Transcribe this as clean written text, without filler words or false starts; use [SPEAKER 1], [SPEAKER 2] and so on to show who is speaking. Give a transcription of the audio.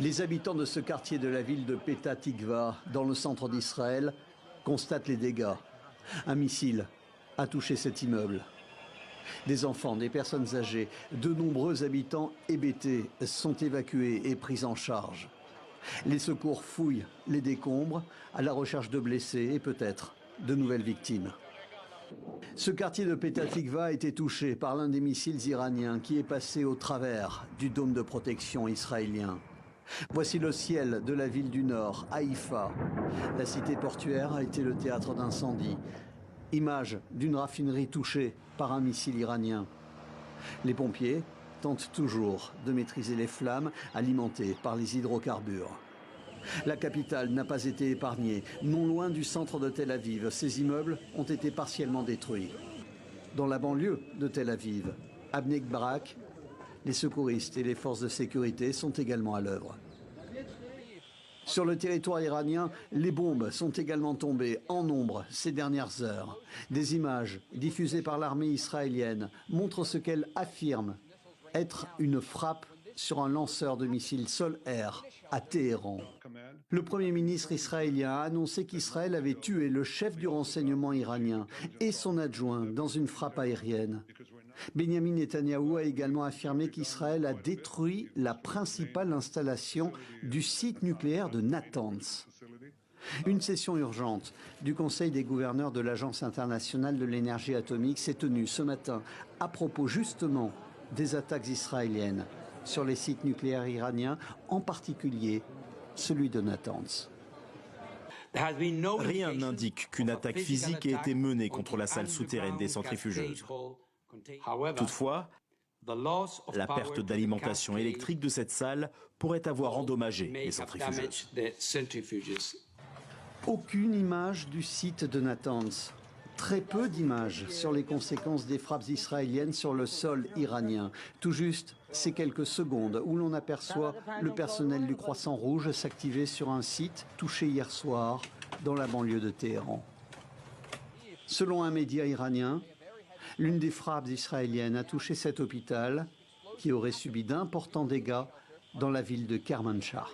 [SPEAKER 1] Les habitants de ce quartier de la ville de Petah Tikva, dans le centre d'Israël, constatent les dégâts. Un missile a touché cet immeuble. Des enfants, des personnes âgées, de nombreux habitants hébétés sont évacués et pris en charge. Les secours fouillent les décombres à la recherche de blessés et peut-être de nouvelles victimes. Ce quartier de Petah Tikva a été touché par l'un des missiles iraniens qui est passé au travers du dôme de protection israélien. Voici le ciel de la ville du Nord, Haïfa. La cité portuaire a été le théâtre d'incendie. Image d'une raffinerie touchée par un missile iranien. Les pompiers tentent toujours de maîtriser les flammes alimentées par les hydrocarbures. La capitale n'a pas été épargnée. Non loin du centre de Tel Aviv, ces immeubles ont été partiellement détruits. Dans la banlieue de Tel Aviv, à Bnei Brak, les secouristes et les forces de sécurité sont également à l'œuvre. Sur le territoire iranien, les bombes sont également tombées en nombre ces dernières heures. Des images diffusées par l'armée israélienne montrent ce qu'elle affirme être une frappe sur un lanceur de missiles sol-air à Téhéran. Le Premier ministre israélien a annoncé qu'Israël avait tué le chef du renseignement iranien et son adjoint dans une frappe aérienne. Benjamin Netanyahou a également affirmé qu'Israël a détruit la principale installation du site nucléaire de Natanz. Une session urgente du Conseil des gouverneurs de l'Agence internationale de l'énergie atomique s'est tenue ce matin à propos justement des attaques israéliennes sur les sites nucléaires iraniens, en particulier celui de Natanz.
[SPEAKER 2] Rien n'indique qu'une attaque physique ait été menée contre la salle souterraine des centrifugeuses. Toutefois, la perte d'alimentation électrique de cette salle pourrait avoir endommagé les centrifugeuses.
[SPEAKER 1] Aucune image du site de Natanz. Très peu d'images sur les conséquences des frappes israéliennes sur le sol iranien. Tout juste ces quelques secondes où l'on aperçoit le personnel du Croissant Rouge s'activer sur un site touché hier soir dans la banlieue de Téhéran. Selon un média iranien, l'une des frappes israéliennes a touché cet hôpital qui aurait subi d'importants dégâts dans la ville de Kermanshah.